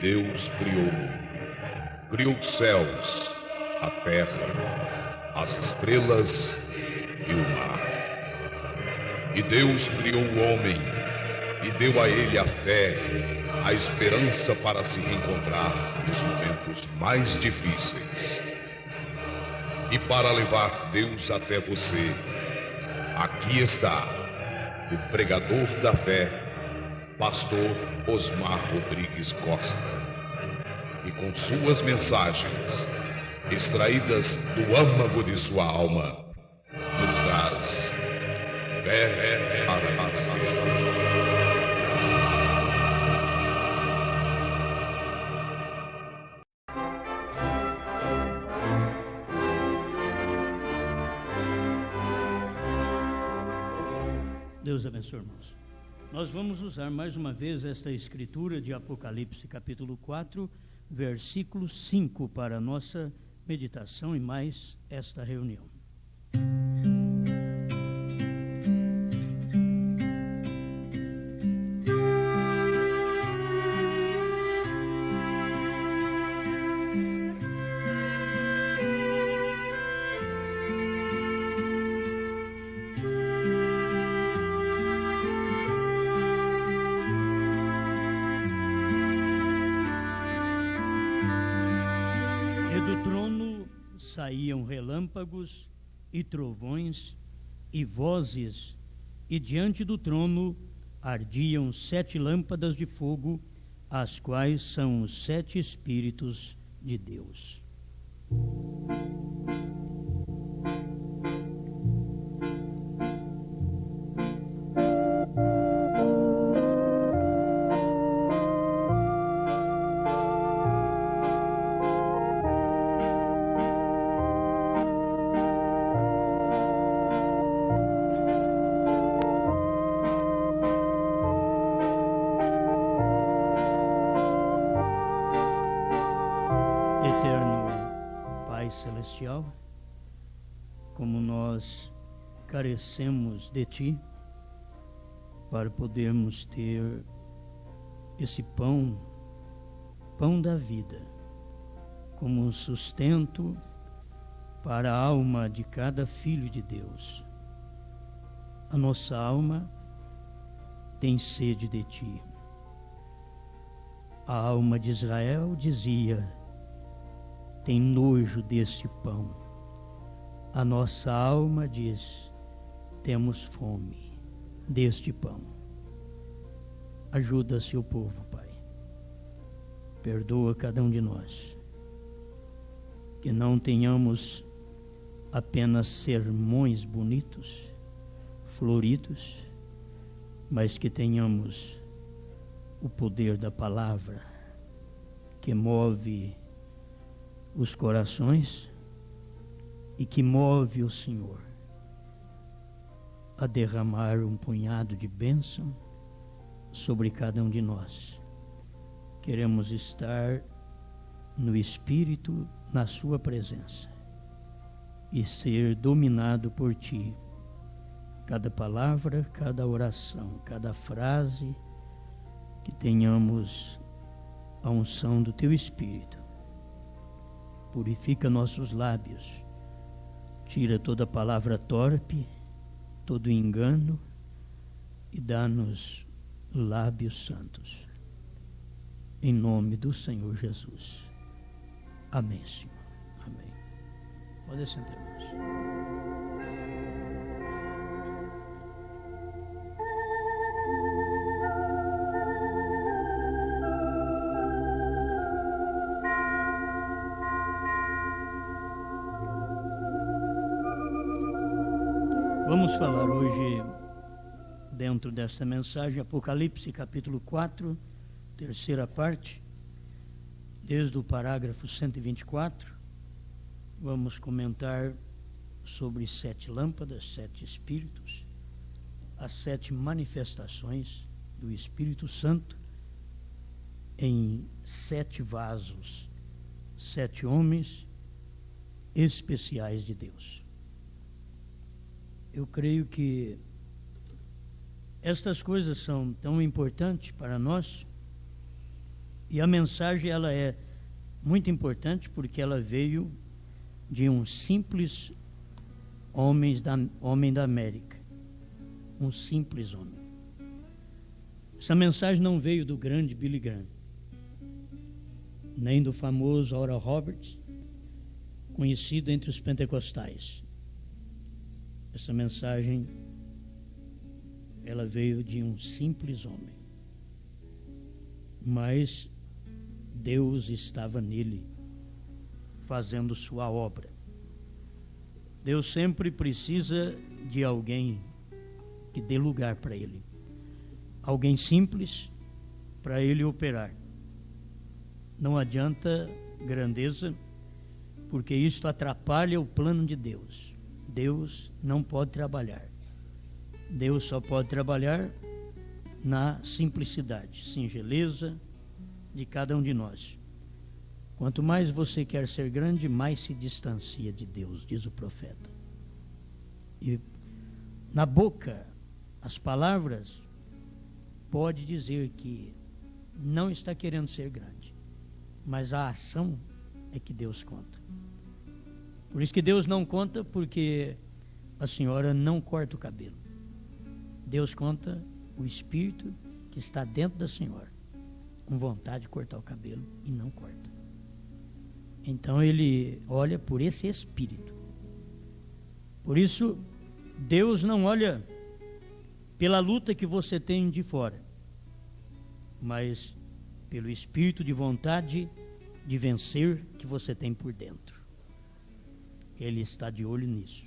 Deus criou os céus, a terra, as estrelas e o mar. E Deus criou o homem e deu a ele a fé, a esperança para se reencontrar nos momentos mais difíceis. E para levar Deus até você, aqui está o pregador da fé, Pastor Osmar Rodrigues Costa, e com suas mensagens, extraídas do âmago de sua alma, nos traz fé para nascer. Deus abençoe, irmãos. Nós vamos usar mais uma vez esta escritura de Apocalipse, capítulo 4, versículo 5, para a nossa meditação e mais esta reunião. Saíam relâmpagos e trovões e vozes, e diante do trono ardiam 7 lâmpadas de fogo, as quais são os 7 Espíritos de Deus. Celestial, como nós carecemos de Ti para podermos ter esse pão da vida, como um sustento para a alma de cada filho de Deus. A nossa alma tem sede de Ti. A alma de Israel dizia: tem nojo desse pão. A nossa alma diz: temos fome deste pão. Ajuda seu povo, Pai. Perdoa cada um de nós. Que não tenhamos apenas sermões bonitos, floridos, mas que tenhamos o poder da palavra que move os corações e que move o Senhor a derramar um punhado de bênção sobre cada um de nós. Queremos estar no Espírito, na Sua presença, e ser dominado por Ti. Cada palavra, cada oração, cada frase, que tenhamos a unção do Teu Espírito. Purifica nossos lábios, tira toda palavra torpe, todo engano, e dá-nos lábios santos. Em nome do Senhor Jesus. Amém, Senhor. Amém. Pode sentar, irmãos. Vamos falar hoje, dentro desta mensagem, Apocalipse capítulo 4, terceira parte, desde o parágrafo 124, vamos comentar sobre 7 lâmpadas, 7 Espíritos, as 7 manifestações do Espírito Santo em 7 vasos, 7 homens especiais de Deus. Eu creio que estas coisas são tão importantes para nós E a mensagem ela é muito importante porque ela veio de um simples homem da América. Um simples homem. Essa mensagem não veio do grande Billy Graham, nem do famoso Oral Roberts, conhecido entre os pentecostais. Essa mensagem, ela veio de um simples homem. Mas Deus estava nele, fazendo sua obra. Deus sempre precisa de alguém que dê lugar para ele. Alguém simples para ele operar. Não adianta grandeza, porque isso atrapalha o plano de Deus. Deus não pode trabalhar. Deus só pode trabalhar na simplicidade, singeleza de cada um de nós. Quanto mais você quer ser grande, mais se distancia de Deus, diz o profeta. E na boca, as palavras pode dizer que não está querendo ser grande, mas a ação é que Deus conta. Por isso que Deus não conta, porque a senhora não corta o cabelo. Deus conta o espírito que está dentro da senhora, com vontade de cortar o cabelo e não corta. Então ele olha por esse espírito. Por isso, Deus não olha pela luta que você tem de fora, mas pelo espírito de vontade de vencer que você tem por dentro. Ele está de olho nisso.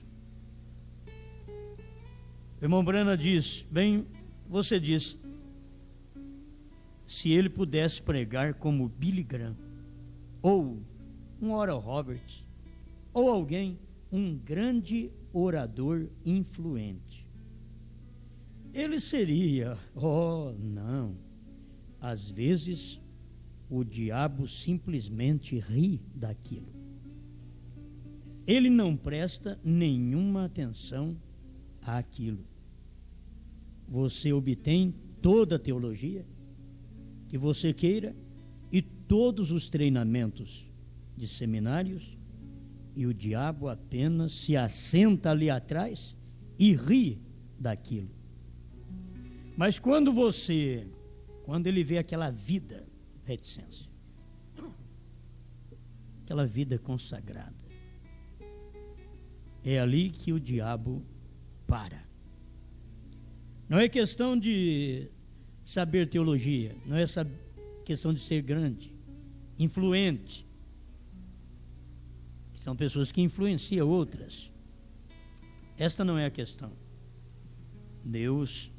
O irmão Brana diz, bem, você diz, se ele pudesse pregar como Billy Graham, ou um Oral Roberts, ou alguém, um grande orador influente, ele seria, não, às vezes o diabo simplesmente ri daquilo. Ele não presta nenhuma atenção àquilo. Você obtém toda a teologia que você queira e todos os treinamentos de seminários, e o diabo apenas se assenta ali atrás e ri daquilo. Mas quando ele vê aquela vida, reticência, aquela vida consagrada, é ali que o diabo para. Não é questão de saber teologia, não é essa questão de ser grande, influente. São pessoas que influenciam outras. Esta não é a questão. Deus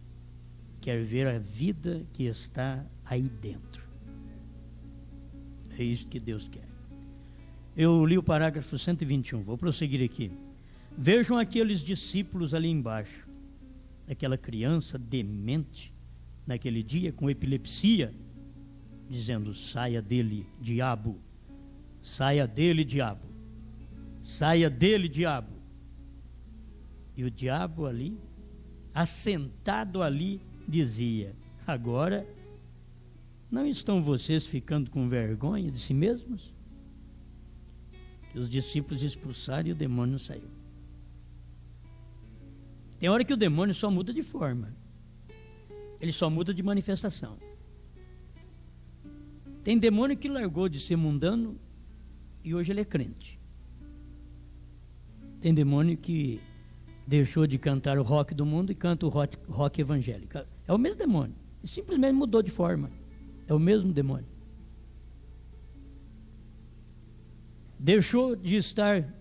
quer ver a vida que está aí dentro. É isso que Deus quer. Eu li o parágrafo 121, vou prosseguir aqui. Vejam aqueles discípulos ali embaixo, aquela criança demente, naquele dia com epilepsia, dizendo: saia dele, diabo, saia dele, diabo, saia dele, diabo. E o diabo ali, assentado ali, dizia: agora não estão vocês ficando com vergonha de si mesmos? E os discípulos expulsaram e o demônio saiu. Tem hora que o demônio só muda de forma, ele só muda de manifestação. Tem demônio que largou de ser mundano e hoje ele é crente. Tem demônio que deixou de cantar o rock do mundo e canta o rock evangélico. É o mesmo demônio, ele simplesmente mudou de forma. É o mesmo demônio. Deixou de estar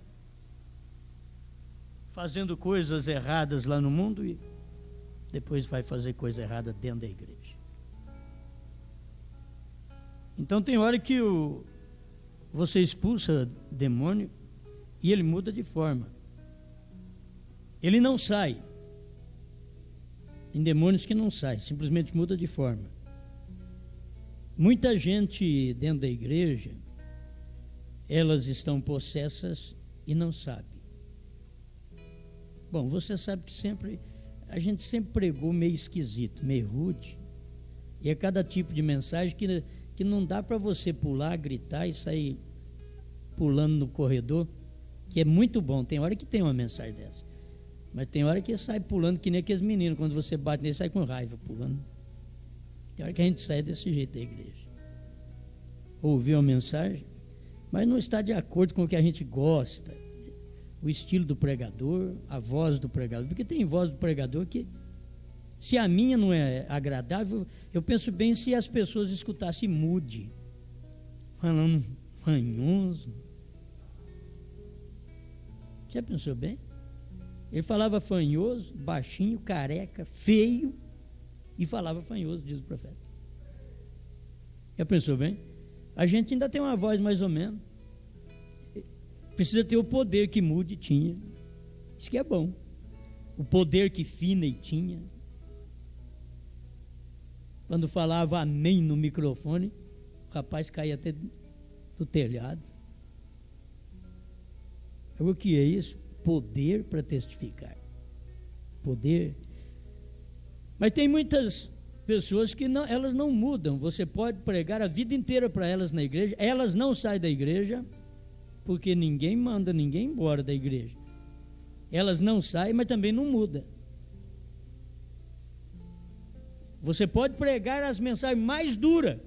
fazendo coisas erradas lá no mundo e depois vai fazer coisa errada dentro da igreja. Então tem hora que você expulsa demônio e ele muda de forma. Ele não sai. Tem demônios que não saem, simplesmente muda de forma. Muita gente dentro da igreja, elas estão possessas e não sabe. Bom, você sabe que a gente sempre pregou meio esquisito, meio rude, e é cada tipo de mensagem que não dá para você pular, gritar e sair pulando no corredor, que é muito bom. Tem hora que tem uma mensagem dessa, mas tem hora que sai pulando que nem aqueles meninos, quando você bate nele, sai com raiva pulando. Tem hora que a gente sai desse jeito da igreja. Ouviu a mensagem, mas não está de acordo com o que a gente gosta, o estilo do pregador, a voz do pregador, porque tem voz do pregador que, se a minha não é agradável, eu penso bem se as pessoas escutassem mude, falando fanhoso. Já pensou bem? Ele falava fanhoso, baixinho, careca, feio, e falava fanhoso, diz o profeta. Já pensou bem? A gente ainda tem uma voz mais ou menos. Precisa ter o poder que mude tinha. Isso que é bom. O poder que fina e tinha. Quando falava amém no microfone, o rapaz caía até do telhado. O que é isso? Poder para testificar. Poder. Mas tem muitas pessoas que não, elas não mudam. Você pode pregar a vida inteira para elas na igreja, elas não saem da igreja, porque ninguém manda ninguém embora da igreja. Elas não saem, mas também não mudam. Você pode pregar as mensagens mais duras.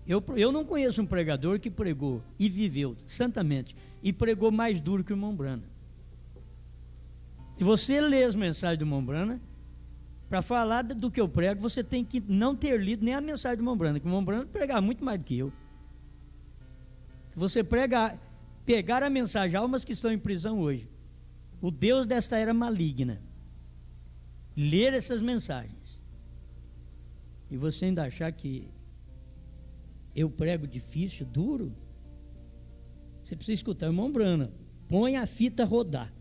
Eu não conheço um pregador que pregou e viveu santamente e pregou mais duro que o irmão Brana. Se você lê as mensagens do irmão Brana, para falar do que eu prego, você tem que não ter lido nem a mensagem do irmão Brana, que o irmão Brana pregava muito mais do que eu. Se você pegar a mensagem, almas que estão em prisão hoje, o Deus desta era maligna, ler essas mensagens, e você ainda achar que eu prego difícil, duro, você precisa escutar o irmão Brana. Põe a fita rodar,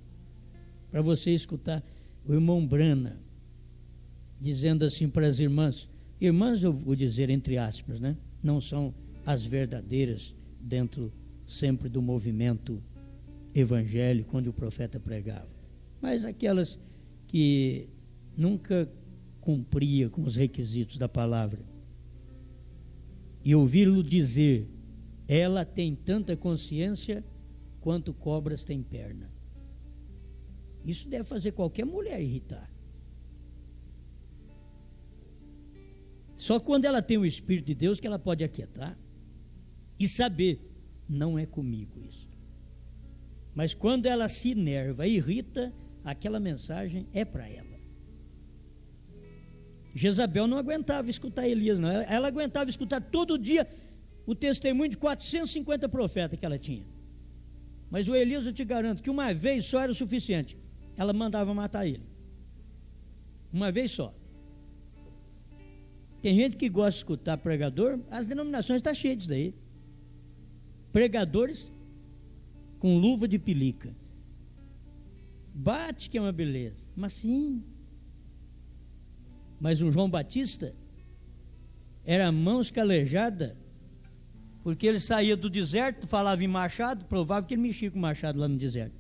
para você escutar o irmão Brana, dizendo assim para as irmãs, eu vou dizer entre aspas, né? Não são as verdadeiras dentro sempre do movimento evangélico, onde o profeta pregava, mas aquelas que nunca cumpria com os requisitos da palavra, e ouvi-lo dizer, ela tem tanta consciência quanto cobras têm perna. Isso deve fazer qualquer mulher irritar. Só quando ela tem o Espírito de Deus que ela pode aquietar e saber, não é comigo isso. Mas quando ela se enerva, irrita, aquela mensagem é para ela. Jezabel não aguentava escutar Elias, não. Ela aguentava escutar todo dia o testemunho de 450 profetas que ela tinha. Mas o Elias, eu te garanto que uma vez só era o suficiente. Ela mandava matar ele. Uma vez só. Tem gente que gosta de escutar pregador, as denominações estão cheias disso daí. Pregadores com luva de pelica. Bate que é uma beleza, mas sim. Mas o João Batista era mãos calejadas, porque ele saía do deserto, falava em machado, provável que ele mexia com o machado lá no deserto.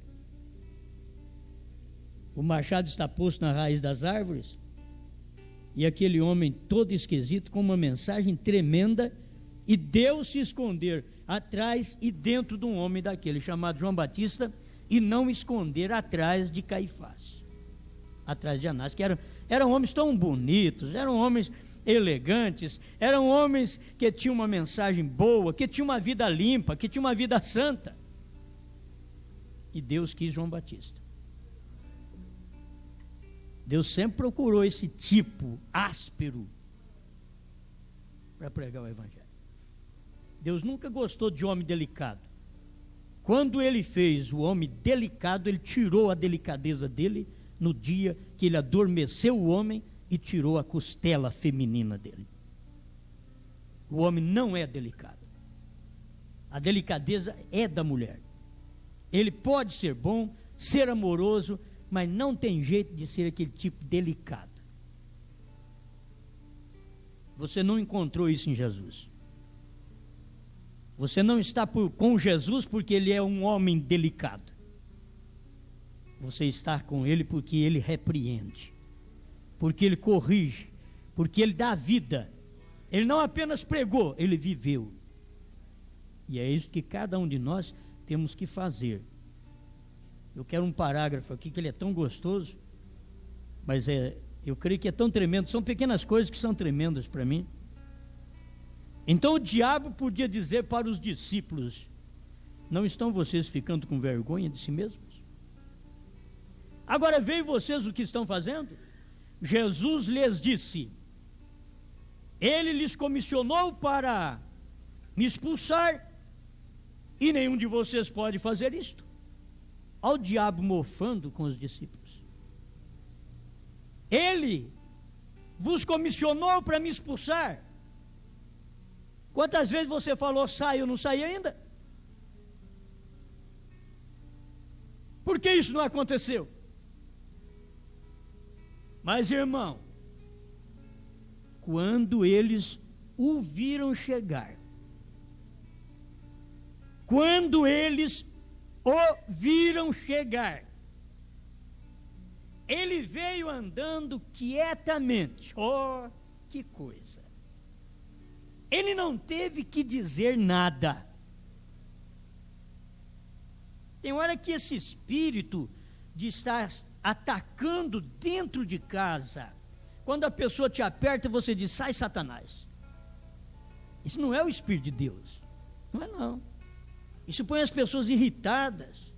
O machado está posto na raiz das árvores, e aquele homem todo esquisito, com uma mensagem tremenda, e Deus se esconder atrás e dentro de um homem daquele chamado João Batista, e não esconder atrás de Caifás, atrás de Anás, que eram homens tão bonitos, eram homens elegantes, eram homens que tinham uma mensagem boa, que tinham uma vida limpa, que tinham uma vida santa. E Deus quis João Batista. Deus sempre procurou esse tipo áspero para pregar o evangelho. Deus nunca gostou de homem delicado. Quando ele fez o homem delicado, ele tirou a delicadeza dele no dia que ele adormeceu o homem e tirou a costela feminina dele. O homem não é delicado. A delicadeza é da mulher. Ele pode ser bom, ser amoroso, mas não tem jeito de ser aquele tipo delicado. Você não encontrou isso em Jesus. Você não está com Jesus porque ele é um homem delicado. Você está com ele porque ele repreende, porque ele corrige, porque ele dá vida. Ele não apenas pregou, ele viveu. E é isso que cada um de nós temos que fazer. Eu quero um parágrafo aqui que ele é tão gostoso, mas eu creio que é tão tremendo. São pequenas coisas que são tremendas para mim. Então o diabo podia dizer para os discípulos: não estão vocês ficando com vergonha de si mesmos? Agora veem vocês o que estão fazendo? Jesus lhes disse: ele lhes comissionou para me expulsar, e nenhum de vocês pode fazer isto. Ao diabo mofando com os discípulos. Ele vos comissionou para me expulsar. Quantas vezes você falou, sai, eu não saí ainda? Por que isso não aconteceu? Mas, irmão, quando eles o viram chegar, quando eles o viram chegar, ele veio andando quietamente. Oh, que coisa! Ele não teve que dizer nada. Tem hora que esse espírito de estar atacando dentro de casa, quando a pessoa te aperta, você diz, sai, Satanás. Isso não é o Espírito de Deus. Não é não. Isso põe as pessoas irritadas.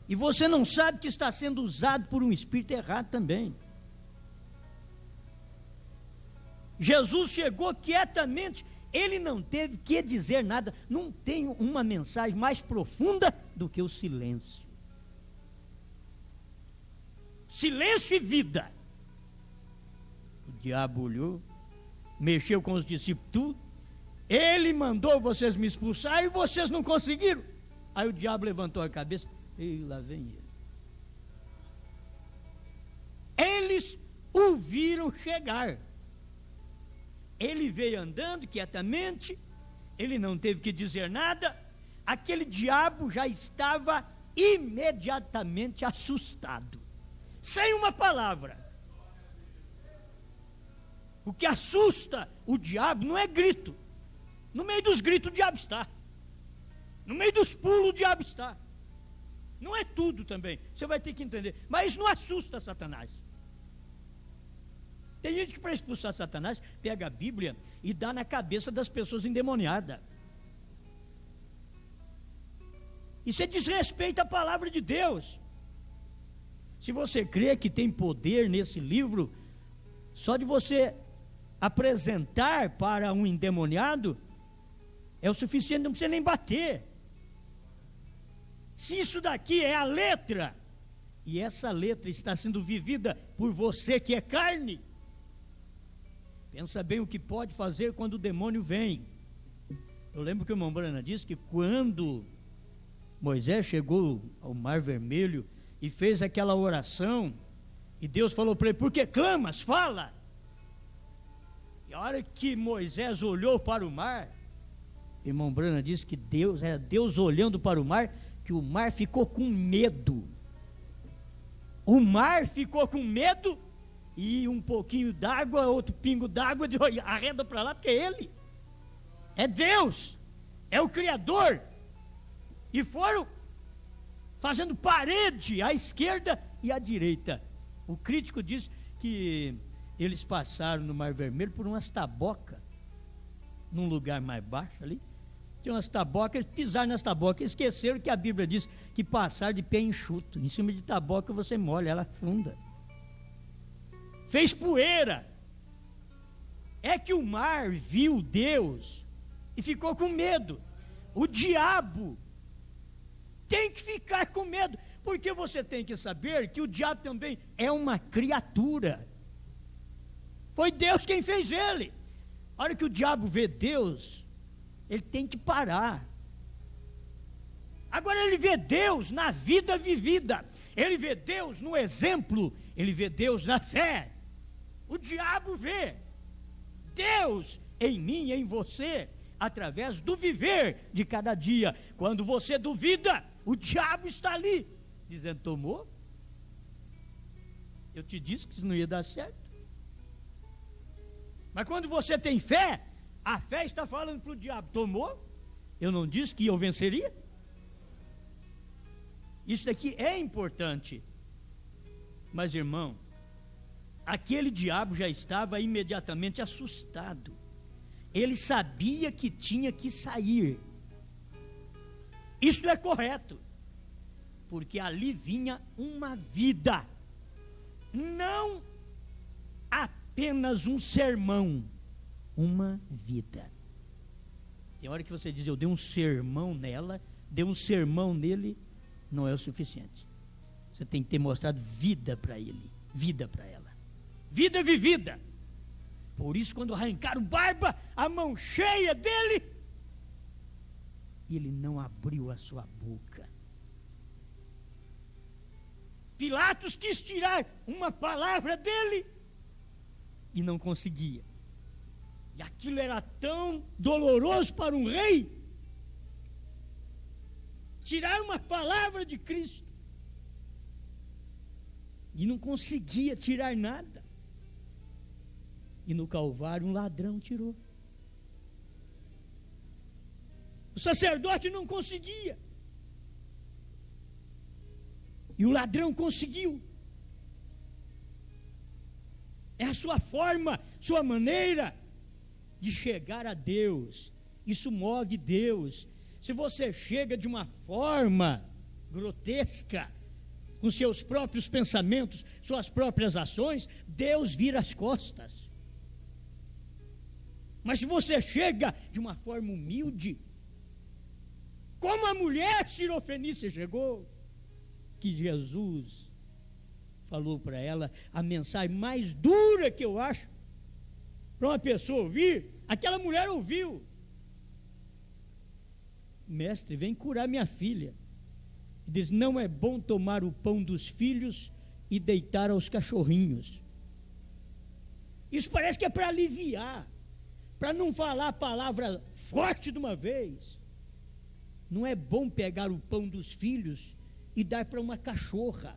E você não sabe que está sendo usado por um espírito errado também. Jesus chegou quietamente, ele não teve que dizer nada. Não tem uma mensagem mais profunda do que o silêncio. Silêncio e vida. O diabo olhou, mexeu com os discípulos, tudo. Ele mandou vocês me expulsar e vocês não conseguiram. Aí o diabo levantou a cabeça, e lá vem ele. Eles o viram chegar. Ele veio andando quietamente, ele não teve que dizer nada. Aquele diabo já estava imediatamente assustado, sem uma palavra. O que assusta o diabo não é grito. No meio dos gritos o diabo está. No meio dos pulos o diabo está. Não é tudo também, você vai ter que entender. Mas isso não assusta Satanás. Tem gente que para expulsar Satanás pega a Bíblia e dá na cabeça das pessoas endemoniadas. Isso é desrespeito à palavra de Deus. Se você crê que tem poder nesse livro, só de você apresentar para um endemoniado é o suficiente, não precisa nem bater. Se isso daqui é a letra, e essa letra está sendo vivida por você que é carne, pensa bem o que pode fazer quando o demônio vem. Eu lembro que o irmão Brana disse que quando Moisés chegou ao Mar Vermelho e fez aquela oração, e Deus falou para ele, por que clamas? Fala. E a hora que Moisés olhou para o mar, o irmão Brana disse que era Deus olhando para o mar, que o mar ficou com medo. O mar ficou com medo, e um pouquinho d'água, outro pingo d'água, arreda para lá, porque é Ele, é Deus, é o Criador. E foram fazendo parede à esquerda e à direita. O crítico diz que eles passaram no Mar Vermelho por umas tabocas, num lugar mais baixo ali. Tinha umas tabocas, pisaram nas tabocas, esqueceram que a Bíblia diz que passar de pé enxuto. Em cima de taboca você molha, ela afunda. Fez poeira. É que o mar viu Deus e ficou com medo. O diabo tem que ficar com medo, porque você tem que saber que o diabo também é uma criatura. Foi Deus quem fez ele. A hora que o diabo vê Deus, ele tem que parar. Agora ele vê Deus na vida vivida, ele vê Deus no exemplo, ele vê Deus na fé. O diabo vê Deus em mim e em você, através do viver de cada dia. Quando você duvida, o diabo está ali, dizendo, tomou? Eu te disse que isso não ia dar certo. Mas quando você tem fé, a fé está falando para o diabo: tomou? Eu não disse que eu venceria? Isso daqui é importante. Mas, irmão, aquele diabo já estava imediatamente assustado. Ele sabia que tinha que sair. Isso é correto, porque ali vinha uma vida, não apenas um sermão, uma vida. Tem hora que você diz: eu dei um sermão nela, dei um sermão nele, não é o suficiente. Você tem que ter mostrado vida para ele, vida para ela, vida vivida. Por isso, quando arrancaram barba, a mão cheia dele, ele não abriu a sua boca. Pilatos quis tirar uma palavra dele e não conseguia. E aquilo era tão doloroso para um rei, tirar uma palavra de Cristo, e não conseguia tirar nada. E no Calvário um ladrão tirou. O sacerdote não conseguia, e o ladrão conseguiu. É a sua forma, sua maneira de chegar a Deus. Isso move Deus. Se você chega de uma forma grotesca, com seus próprios pensamentos, suas próprias ações, Deus vira as costas. Mas se você chega de uma forma humilde, como a mulher sirofenícia chegou, que Jesus falou para ela a mensagem mais dura que eu acho para uma pessoa ouvir. Aquela mulher ouviu: mestre, vem curar minha filha. E diz: não é bom tomar o pão dos filhos e deitar aos cachorrinhos. Isso parece que é para aliviar, para não falar a palavra forte de uma vez. Não é bom pegar o pão dos filhos e dar para uma cachorra.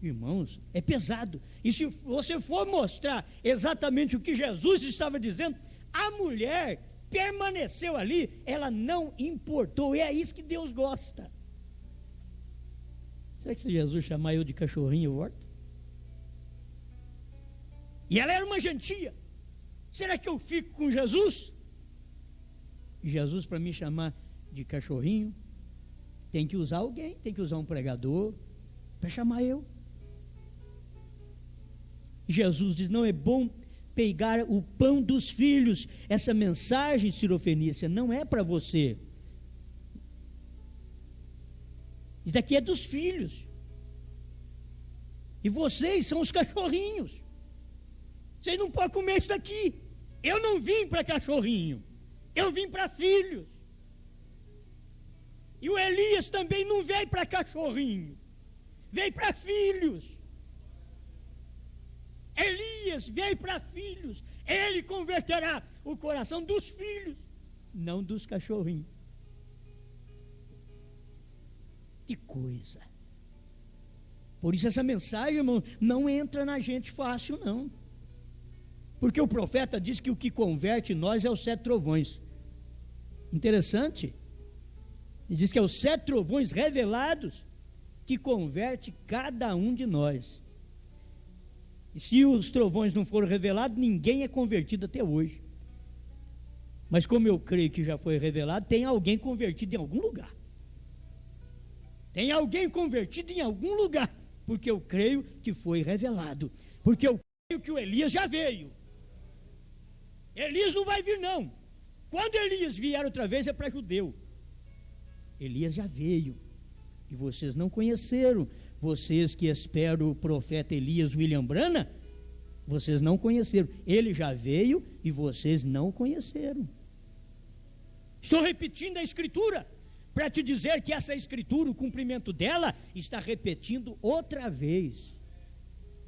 Irmãos, é pesado. E se você for mostrar exatamente o que Jesus estava dizendo, a mulher permaneceu ali, ela não importou, e é isso que Deus gosta. Será que se Jesus chamar eu de cachorrinho, eu volto? E ela era uma gentia. Será que eu fico com Jesus? Jesus, para me chamar de cachorrinho, tem que usar alguém, tem que usar um pregador para chamar eu. Jesus diz: não é bom pegar o pão dos filhos. Essa mensagem sirofenícia não é para você. Isso daqui é dos filhos. E vocês são os cachorrinhos. Vocês não podem comer isso daqui. Eu não vim para cachorrinho, eu vim para filhos. E o Elias também não veio para cachorrinho, veio para filhos. Elias veio para filhos. Ele converterá o coração dos filhos, não dos cachorrinhos. Que coisa. Por isso essa mensagem, irmão, não entra na gente fácil, não. Porque o profeta diz que o que converte nós é os 7 trovões. Interessante. Ele diz que é os 7 trovões revelados que converte cada um de nós. E se os trovões não foram revelados, ninguém é convertido até hoje. Mas como eu creio que já foi revelado, tem alguém convertido em algum lugar. Tem alguém convertido em algum lugar, porque eu creio que foi revelado. Porque eu creio que o Elias já veio. Elias não vai vir, não. Quando Elias vier outra vez é para judeu. Elias já veio e vocês não conheceram. Vocês que esperam o profeta Elias William Branham, vocês não conheceram. Ele já veio e vocês não conheceram. Estou repetindo a escritura para te dizer que essa escritura, o cumprimento dela, está repetindo outra vez.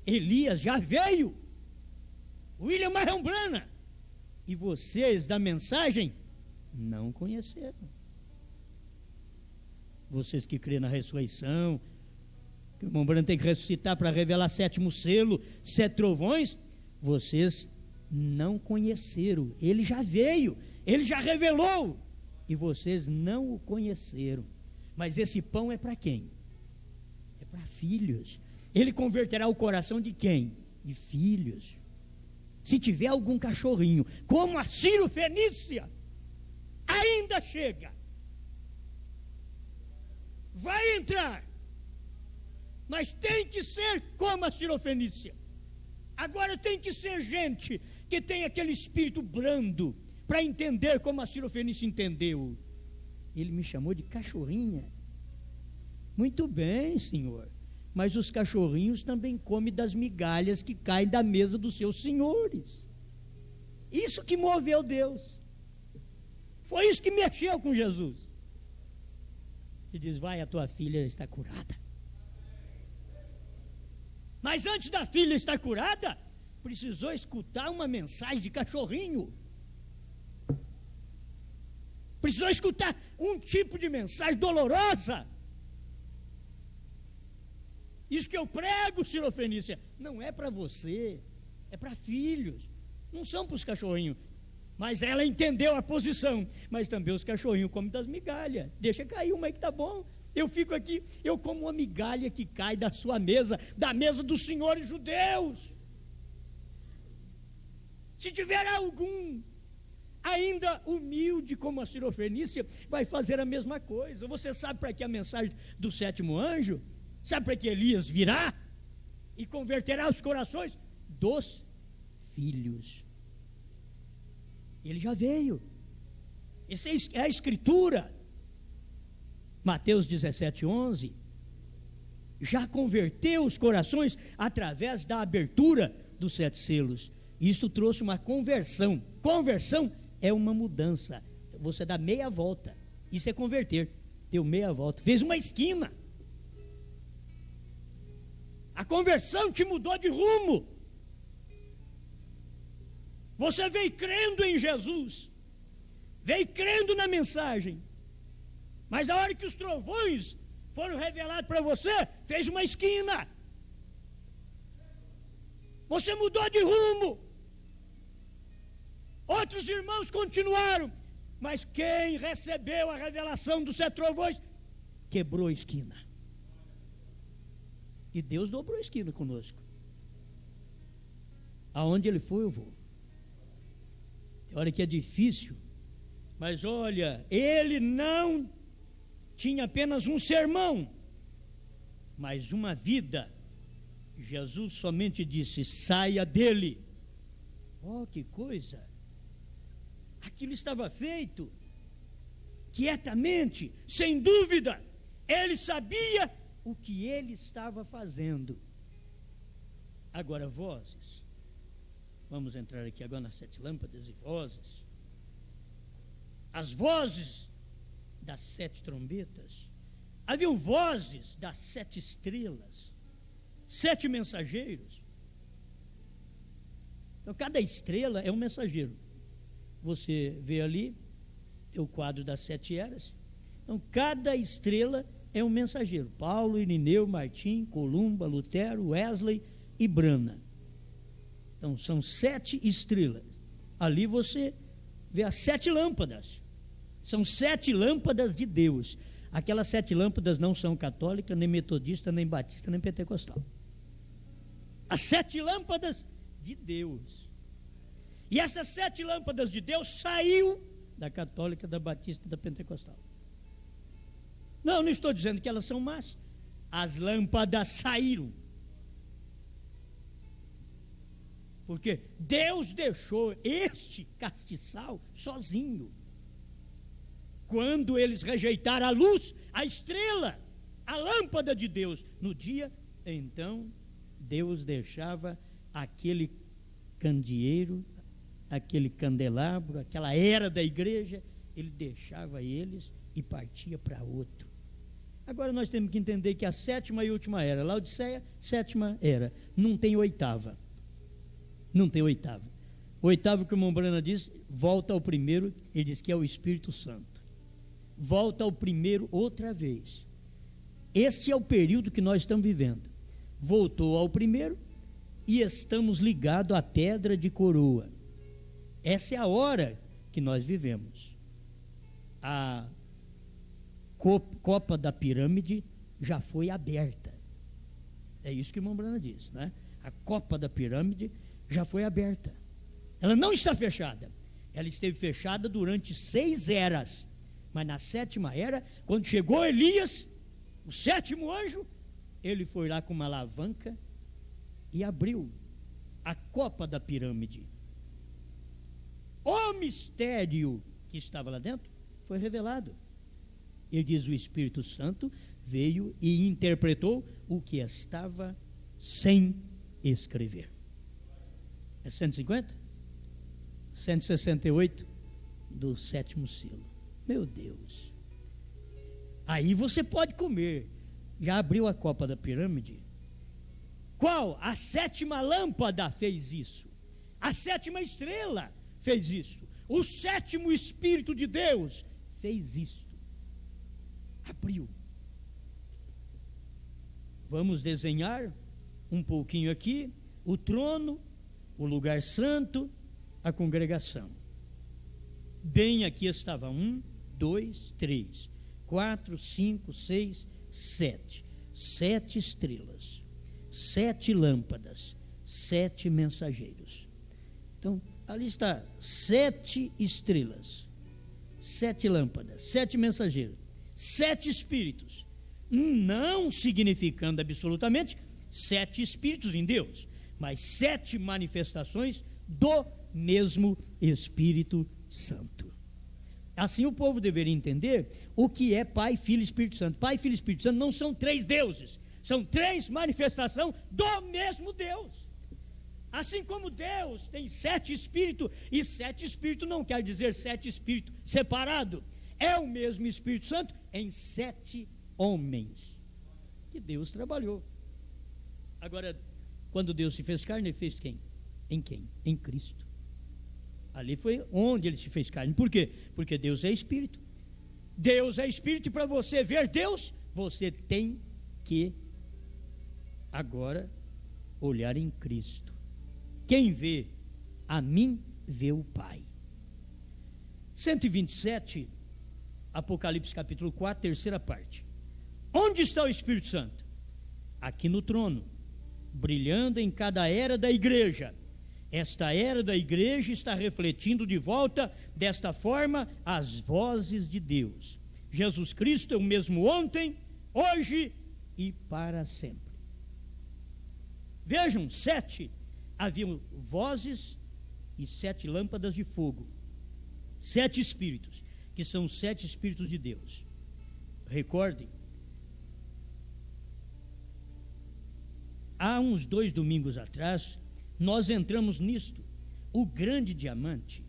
Elias já veio, William Marion Branham, e vocês da mensagem não conheceram. Vocês que crêem na ressurreição, que o irmão Branham tem que ressuscitar para revelar 7º selo, 7 trovões, vocês não conheceram. Ele já veio, ele já revelou, e vocês não o conheceram. Mas esse pão é para quem? É para filhos. Ele converterá o coração de quem? De filhos. Se tiver algum cachorrinho, como a Ciro Fenícia, ainda chega, vai entrar, mas tem que ser como a Ciro Fenícia. Agora tem que ser gente que tem aquele espírito brando, para entender como a Ciro Fenícia entendeu. Ele me chamou de cachorrinha. Muito bem, senhor, mas os cachorrinhos também comem das migalhas que caem da mesa dos seus senhores. Isso que moveu Deus. Foi isso que mexeu com Jesus. E diz: vai, a tua filha está curada. Mas antes da filha estar curada, precisou escutar uma mensagem de cachorrinho. Precisou escutar um tipo de mensagem dolorosa. Isso que eu prego, Ciro Fenícia, não é para você, é para filhos, não são para os cachorrinhos. Mas ela entendeu a posição. Mas também os cachorrinhos comem das migalhas. Deixa cair uma aí que tá bom. Eu fico aqui, eu como uma migalha que cai da sua mesa, da mesa dos senhores judeus. Se tiver algum ainda humilde como a Ciro Fenícia, vai fazer a mesma coisa. Você sabe para que a mensagem do sétimo anjo? Sabe para que Elias virá e converterá os corações dos filhos? Ele já veio. Essa é a escritura. Mateus 17:11 já converteu os corações através da abertura dos 7 selos. Isso trouxe uma conversão. Conversão é uma mudança. Você dá meia volta. Isso é converter. Deu meia volta. Fez uma esquina. A conversão te mudou de rumo. Você veio crendo em Jesus. Veio crendo na mensagem. Mas a hora que os trovões foram revelados para você, fez uma esquina. Você mudou de rumo. Outros irmãos continuaram. Mas quem recebeu a revelação dos 7 trovões, quebrou a esquina. E Deus dobrou a esquina conosco. Aonde Ele for, eu vou. Tem hora que é difícil. Mas olha, Ele não tinha apenas um sermão, mas uma vida. Jesus somente disse: saia dele. Oh, que coisa! Aquilo estava feito quietamente, sem dúvida. Ele sabia o que ele estava fazendo. Agora, vozes. Vamos entrar aqui agora nas 7 lâmpadas e vozes. As vozes das 7 trombetas. Haviam vozes das 7 estrelas, 7 mensageiros. Então cada estrela é um mensageiro. Você vê ali o quadro das 7 eras. Então cada estrela é um mensageiro. Paulo, Irineu, Martim, Columba, Lutero, Wesley e Brana. Então são 7 estrelas. Ali você vê as 7 lâmpadas. São 7 lâmpadas de Deus. Aquelas 7 lâmpadas não são católicas, nem metodista, nem batista, nem pentecostal. As 7 lâmpadas de Deus. E essas 7 lâmpadas de Deus saiu da católica, da batista, da pentecostal. Não estou dizendo que elas são más. As lâmpadas saíram. Porque Deus deixou este castiçal sozinho. Quando eles rejeitaram a luz, a estrela, a lâmpada de Deus, no dia, então Deus deixava aquele candeeiro, aquele candelabro, aquela era da igreja, ele deixava eles e partia para outro. Agora nós temos que entender que a 7ª e última era, Laodiceia, 7ª era, não tem 8ª. Não tem 8ª. O 8º que o irmão Brana diz, volta ao primeiro, ele diz que é o Espírito Santo. Volta ao primeiro outra vez. Este é o período que nós estamos vivendo. Voltou ao primeiro, e estamos ligados à pedra de coroa. Essa é a hora que nós vivemos. A copa da pirâmide já foi aberta. É isso que o irmão Brana diz, né? A copa da pirâmide já foi aberta. Ela não está fechada. Ela esteve fechada durante 6 eras. Mas na 7ª era, quando chegou Elias, o 7º anjo, ele foi lá com uma alavanca e abriu a copa da pirâmide. O mistério que estava lá dentro foi revelado. Ele diz: o Espírito Santo veio e interpretou o que estava sem escrever. É 150? 168 do 7º selo. Meu Deus. Aí você pode comer. Já abriu a copa da pirâmide? Qual? A 7ª lâmpada fez isso. A 7ª estrela fez isso. O 7º Espírito de Deus fez isso. Abriu. Vamos desenhar um pouquinho aqui o trono, o lugar santo, a congregação. Bem aqui estava 1, 2, 3, 4, 5, 6, 7. 7 estrelas, 7 lâmpadas, 7 mensageiros. Então, ali está 7 estrelas, 7 lâmpadas, 7 mensageiros, 7 espíritos. Não significando absolutamente 7 espíritos em Deus, mas 7 manifestações do mesmo Espírito Santo. Assim o povo deveria entender o que é Pai, Filho e Espírito Santo. Pai, Filho e Espírito Santo não são 3 deuses, são 3 manifestações do mesmo Deus. Assim como Deus tem 7 espíritos, e 7 espíritos não quer dizer 7 espíritos separados, é o mesmo Espírito Santo em 7 homens que Deus trabalhou. Agora, quando Deus se fez carne, ele fez quem? Em quem? Em Cristo. Ali foi onde ele se fez carne. Por quê? Porque Deus é Espírito. Deus é Espírito, e para você ver Deus, você tem que agora olhar em Cristo. Quem vê a mim, vê o Pai. 127, Apocalipse capítulo 4, terceira parte. Onde está o Espírito Santo? Aqui no trono, brilhando em cada era da igreja. Esta era da igreja está refletindo de volta, desta forma, as vozes de Deus. Jesus Cristo é o mesmo ontem, hoje e para sempre. Vejam, 7 haviam vozes e 7 lâmpadas de fogo. 7 espíritos, que são os 7 espíritos de Deus. Recordem, há uns 2 domingos atrás, nós entramos nisto, o grande diamante.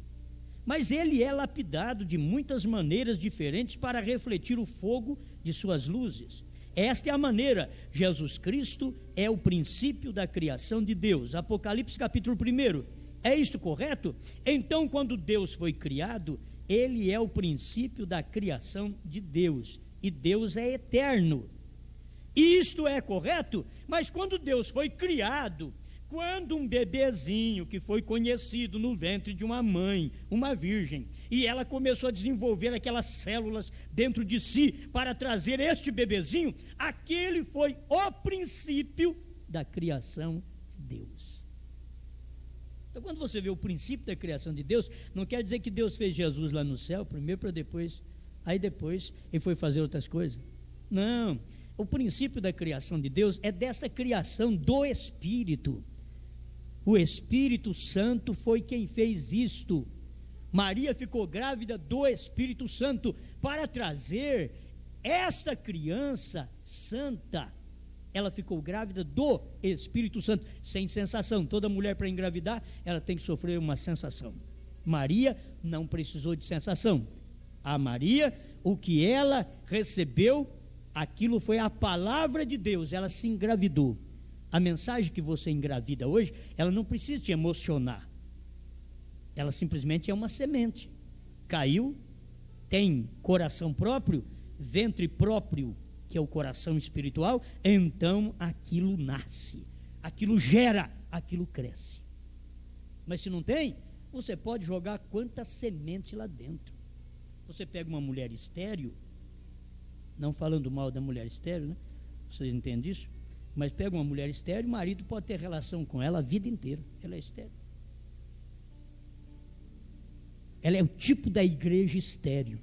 Mas ele é lapidado de muitas maneiras diferentes para refletir o fogo de suas luzes. Esta é a maneira. Jesus Cristo é o princípio da criação de Deus. Apocalipse capítulo 1. É isto correto? Então, quando Deus foi criado, ele é o princípio da criação de Deus. E Deus é eterno. Isto é correto? Mas quando Deus foi criado, quando um bebezinho que foi conhecido no ventre de uma mãe, uma virgem, e ela começou a desenvolver aquelas células dentro de si para trazer este bebezinho, aquele foi o princípio da criação de Deus. Então, quando você vê o princípio da criação de Deus, não quer dizer que Deus fez Jesus lá no céu, primeiro para depois, aí depois ele foi fazer outras coisas. Não, o princípio da criação de Deus é desta criação do Espírito. O Espírito Santo foi quem fez isto. Maria ficou grávida do Espírito Santo para trazer esta criança santa. Ela ficou grávida do Espírito Santo, sem sensação. Toda mulher, para engravidar, ela tem que sofrer uma sensação. Maria não precisou de sensação. A Maria, o que ela recebeu, aquilo foi a palavra de Deus. Ela se engravidou. A mensagem que você engravida hoje, ela não precisa te emocionar. Ela simplesmente é uma semente. Caiu, tem coração próprio, ventre próprio, que é o coração espiritual, então aquilo nasce, aquilo gera aquilo cresce. Mas se não tem, você pode jogar quanta semente lá dentro. Você pega uma mulher estéril, não falando mal da mulher estéril, né? Vocês entendem isso? Mas pega uma mulher estéril, o marido pode ter relação com ela a vida inteira. Ela é estéril. Ela é o tipo da igreja estéril.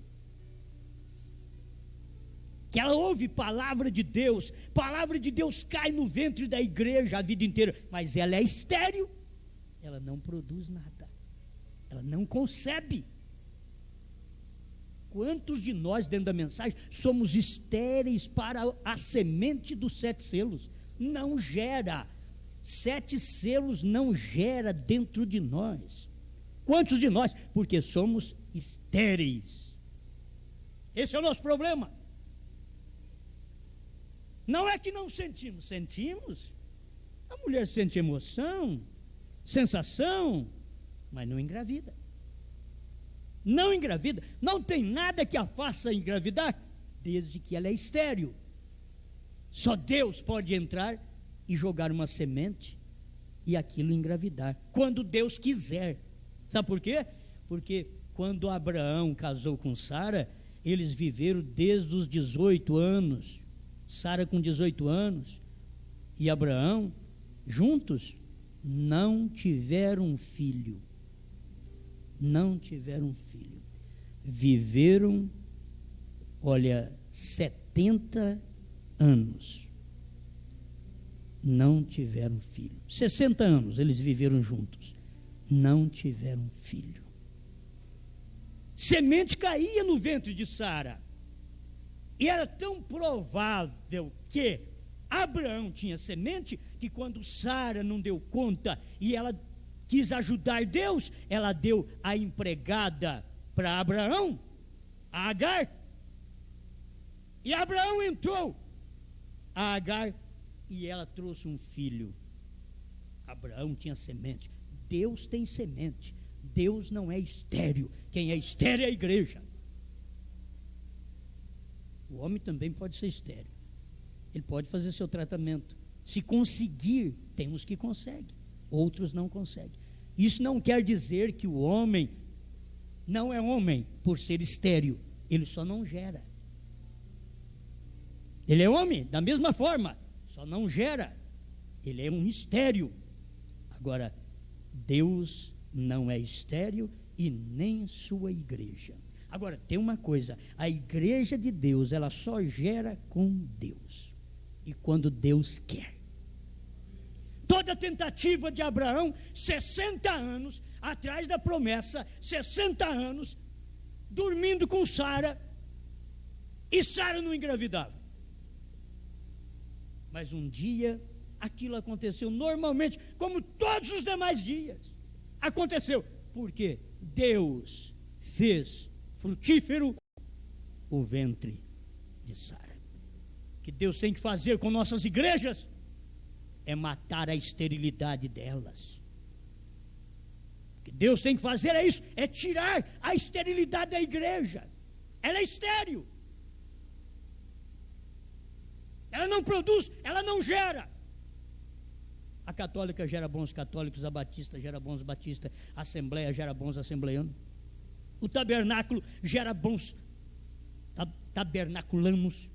Que ela ouve palavra de Deus cai no ventre da igreja a vida inteira, mas ela é estéril, ela não produz nada, ela não concebe. Quantos de nós dentro da mensagem somos estéreis para a semente dos 7 selos? Não gera, 7 selos não gera dentro de nós. Quantos de nós? Porque somos estéreis. Esse é o nosso problema. Não é que não sentimos, sentimos. A mulher sente emoção, sensação, mas não engravida. Não engravida, não tem nada que a faça engravidar, desde que ela é estéril. Só Deus pode entrar e jogar uma semente e aquilo engravidar, quando Deus quiser. Sabe por quê? Porque quando Abraão casou com Sara, eles viveram desde os 18 anos, Sara com 18 anos, e Abraão, juntos, não tiveram filho. Não tiveram filho. Viveram, 70 anos. Não tiveram filho. 60 anos eles viveram juntos. Não tiveram filho. Semente caía no ventre de Sara. E era tão provável que Abraão tinha semente, que quando Sara não deu conta e ela quis ajudar Deus, ela deu a empregada para Abraão, a Agar, e Abraão entrou, a Agar, e ela trouxe um filho. Abraão tinha semente. Deus tem semente. Deus não é estéril. Quem é estéril é a igreja. O homem também pode ser estéril. Ele pode fazer seu tratamento. Se conseguir, tem uns que conseguem, outros não conseguem. Isso não quer dizer que o homem não é homem por ser estéril. Ele só não gera. Ele é homem da mesma forma, só não gera. Ele é um estéril. Agora, Deus não é estéril e nem sua igreja. Agora, tem uma coisa, a igreja de Deus, ela só gera com Deus e quando Deus quer. Toda tentativa de Abraão, 60 anos atrás da promessa, 60 anos dormindo com Sara, e Sara não engravidava. Mas um dia aquilo aconteceu normalmente, como todos os demais dias. Aconteceu, porque Deus fez frutífero o ventre de Sara. O que Deus tem que fazer com nossas igrejas é matar a esterilidade delas. O que Deus tem que fazer é isso, é tirar a esterilidade da igreja. Ela é estéril. Ela não produz, ela não gera. A católica gera bons católicos, a batista gera bons batistas, a assembleia gera bons assembleianos. O tabernáculo gera bons tabernaculanos.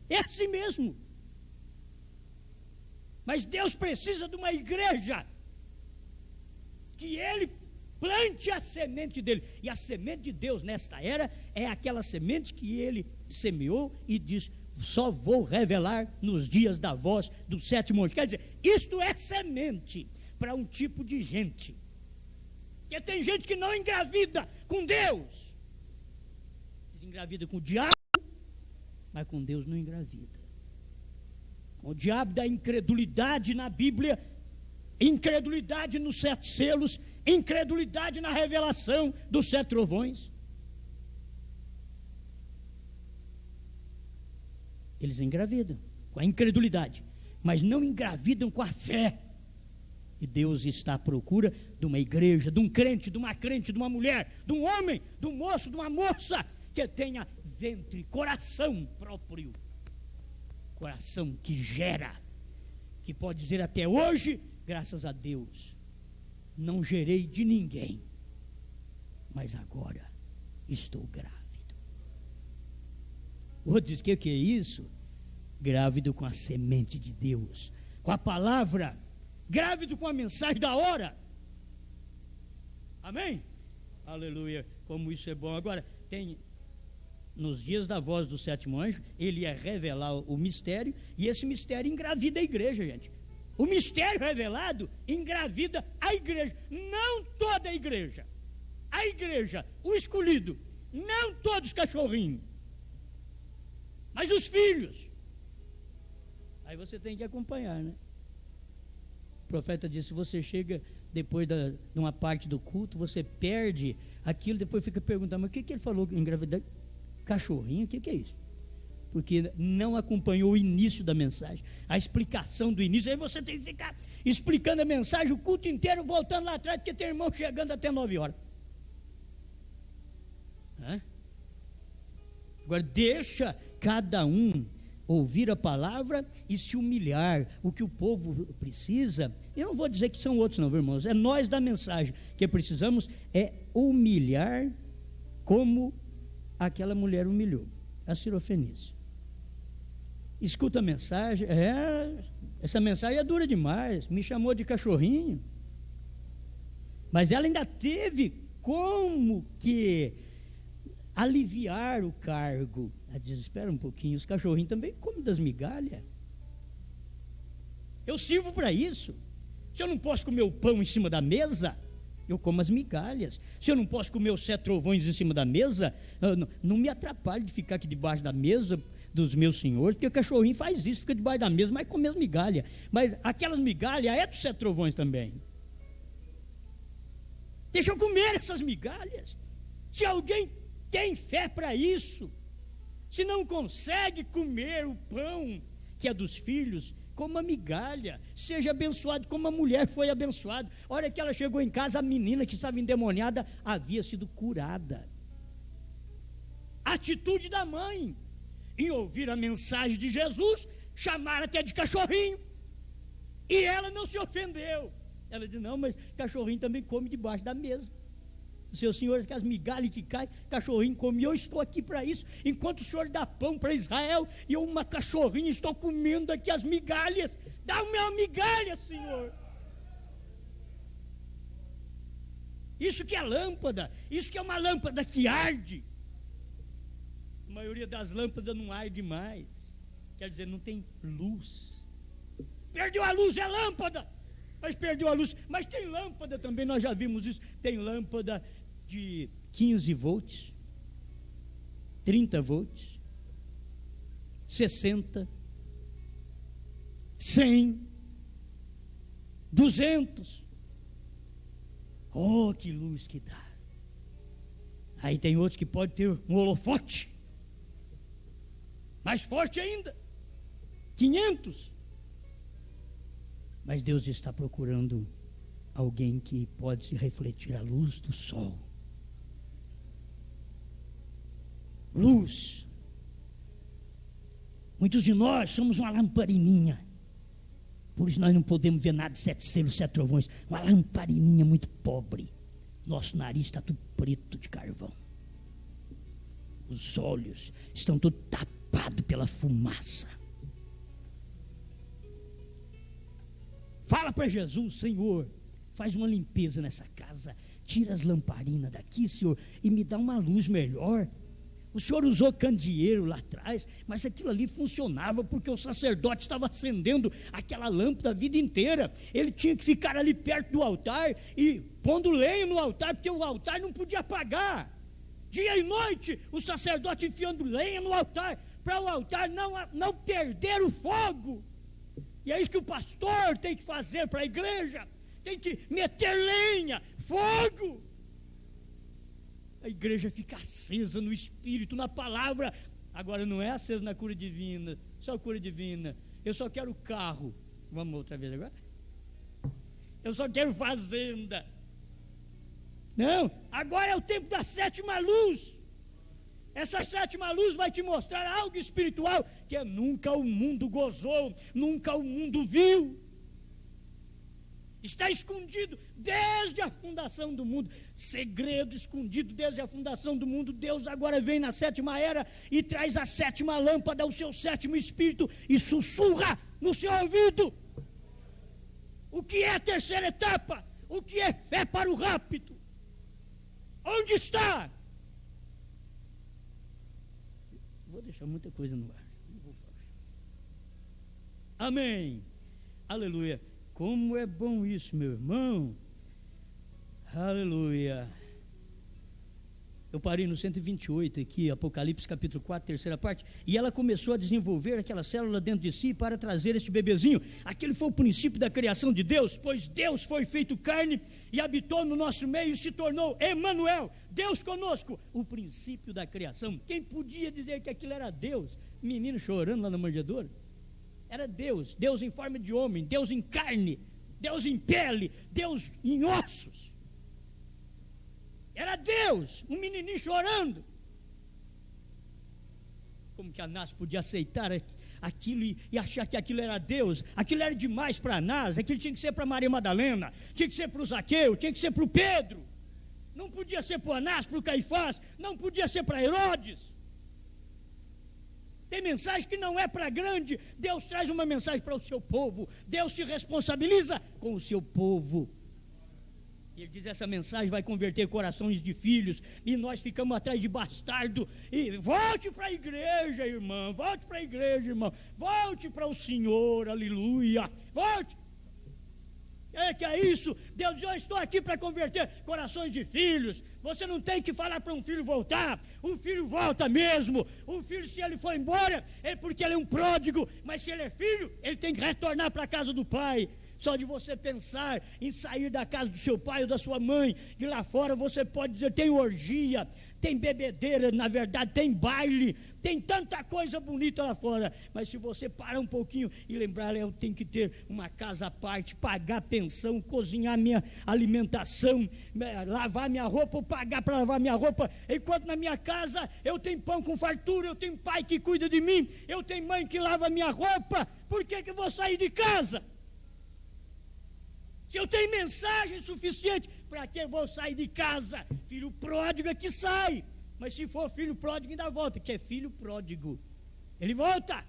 É assim mesmo. Mas Deus precisa de uma igreja que Ele plante a semente dele. E a semente de Deus nesta era é aquela semente que Ele semeou e diz: só vou revelar nos dias da voz do 7º anjo. Quer dizer, isto é semente para um tipo de gente. Porque tem gente que não engravida com Deus. Engravida com o diabo, mas com Deus não engravida. O diabo da incredulidade na Bíblia, incredulidade nos 7 selos, incredulidade na revelação dos 7 trovões. Eles engravidam com a incredulidade, mas não engravidam com a fé. E Deus está à procura de uma igreja, de um crente, de uma mulher, de um homem, de um moço, de uma moça que tenha ventre, coração próprio coração que gera, que pode dizer até hoje, graças a Deus, não gerei de ninguém, mas agora estou grávido. Outro diz, que é isso? Grávido com a semente de Deus, com a palavra, grávido com a mensagem da hora. Amém? Aleluia, como isso é bom. Agora, tem, nos dias da voz do sétimo anjo, ele ia revelar o mistério, e esse mistério engravida a igreja, gente. O mistério revelado engravida a igreja, não toda a igreja. A igreja, o escolhido, não todos os cachorrinhos, mas os filhos. Aí você tem que acompanhar, né? O profeta disse, se você chega depois de uma parte do culto, você perde aquilo, depois fica perguntando, mas o que ele falou em gravidade? Cachorrinho, o que é isso? Porque não acompanhou o início da mensagem, a explicação do início. Aí você tem que ficar explicando a mensagem o culto inteiro, voltando lá atrás, porque tem irmão chegando até 9 horas. Agora deixa cada um ouvir a palavra e se humilhar. O que o povo precisa, eu não vou dizer que são outros não, viu, irmãos, é nós da mensagem, que precisamos é humilhar como aquela mulher humilhou, a Sirofenícia. Escuta a mensagem, essa mensagem é dura demais, me chamou de cachorrinho, mas ela ainda teve como que aliviar o cargo. Ela diz, espera um pouquinho, os cachorrinhos também comem das migalhas, eu sirvo para isso. Se eu não posso comer o pão em cima da mesa, eu como as migalhas. Se eu não posso comer os 7 trovões em cima da mesa, não me atrapalhe de ficar aqui debaixo da mesa dos meus senhores, porque o cachorrinho faz isso, fica debaixo da mesa, mas come as migalhas. Mas aquelas migalhas é dos 7 trovões também. Deixa eu comer essas migalhas. Se alguém tem fé para isso, se não consegue comer o pão que é dos filhos, como a migalha, seja abençoado como a mulher foi abençoada. A hora que ela chegou em casa, a menina que estava endemoniada havia sido curada. A atitude da mãe em ouvir a mensagem de Jesus, chamaram até de cachorrinho, e ela não se ofendeu. Ela disse, não, mas cachorrinho também come debaixo da mesa. Seus senhores, que as migalhas que caem, cachorrinho come, e eu estou aqui para isso, enquanto o Senhor dá pão para Israel, e eu, uma cachorrinha, estou comendo aqui as migalhas. Dá uma migalha, Senhor. Isso que é lâmpada, isso que é uma lâmpada que arde. A maioria das lâmpadas não arde mais, quer dizer, não tem luz. Perdeu a luz, é lâmpada, mas perdeu a luz. Mas tem lâmpada também, nós já vimos isso, tem lâmpada de 15 volts, 30 volts, 60, 100, 200. Oh, que luz que dá. Aí tem outros que pode ter um holofote mais forte ainda, 500. Mas Deus está procurando alguém que pode se refletir a luz do sol. Luz. Muitos de nós somos uma lamparininha, por isso nós não podemos ver nada de 7 selos, 7 trovões. Uma lamparininha muito pobre. Nosso nariz está tudo preto de carvão, os olhos estão todos tapados pela fumaça. Fala para Jesus, Senhor, faz uma limpeza nessa casa, tira as lamparinas daqui, Senhor, e me dá uma luz melhor. O Senhor usou candeeiro lá atrás, mas aquilo ali funcionava porque o sacerdote estava acendendo aquela lâmpada a vida inteira. Ele tinha que ficar ali perto do altar e pondo lenha no altar, porque o altar não podia apagar. Dia e noite, o sacerdote enfiando lenha no altar, para o altar não perder o fogo. E é isso que o pastor tem que fazer para a igreja, tem que meter lenha, fogo. A igreja fica acesa no Espírito, na palavra. Agora não é acesa na cura divina, só cura divina. Eu só quero carro. Vamos outra vez agora? Eu só quero fazenda. Não, agora é o tempo da 7ª luz. Essa 7ª luz vai te mostrar algo espiritual porque nunca o mundo gozou, nunca o mundo viu. Está escondido desde a fundação do mundo, segredo escondido desde a fundação do mundo. Deus agora vem na sétima era e traz a sétima lâmpada, o seu sétimo espírito, e sussurra no seu ouvido. O que é a terceira etapa? O que é fé para o rapto? Onde está? Vou deixar muita coisa no ar, não vou falar. Amém, aleluia. Como é bom isso, meu irmão. Aleluia. Eu parei no 128 aqui, Apocalipse capítulo 4, terceira parte, e ela começou a desenvolver aquela célula dentro de si para trazer este bebezinho. Aquele foi o princípio da criação de Deus, pois Deus foi feito carne e habitou no nosso meio e se tornou Emanuel, Deus conosco, o princípio da criação. Quem podia dizer que aquilo era Deus? Menino chorando lá na manjedoura. Era Deus, Deus em forma de homem, Deus em carne, Deus em pele, Deus em ossos. Era Deus, um menininho chorando. Como que Anás podia aceitar aquilo e achar que aquilo era Deus? Aquilo era demais para Anás, aquilo tinha que ser para Maria Madalena, tinha que ser para o Zaqueu, tinha que ser para o Pedro. Não podia ser para o Anás, para o Caifás, não podia ser para Herodes. Tem mensagem que não é para grande. Deus traz uma mensagem para o seu povo. Deus se responsabiliza com o seu povo. E ele diz: essa mensagem vai converter corações de filhos, e nós ficamos atrás de bastardo. E volte para a igreja, irmão. Volte para a igreja, irmão. Volte para o Senhor, aleluia. Volte. Que é isso? Deus diz: eu estou aqui para converter corações de filhos. Você não tem que falar para um filho voltar. O filho volta mesmo. O filho, se ele for embora, é porque ele é um pródigo. Mas se ele é filho, ele tem que retornar para a casa do pai. Só de você pensar em sair da casa do seu pai ou da sua mãe, e lá fora você pode dizer: tem orgia, tem bebedeira, na verdade tem baile, tem tanta coisa bonita lá fora. Mas se você parar um pouquinho e lembrar: eu tenho que ter uma casa à parte, pagar pensão, cozinhar minha alimentação, lavar minha roupa, ou pagar para lavar minha roupa, enquanto na minha casa eu tenho pão com fartura, eu tenho pai que cuida de mim, eu tenho mãe que lava minha roupa. Por que eu vou sair de casa? Se eu tenho mensagem suficiente, para que eu vou sair de casa? Filho pródigo é que sai. Mas se for filho pródigo, ainda volta. Que é filho pródigo, ele volta.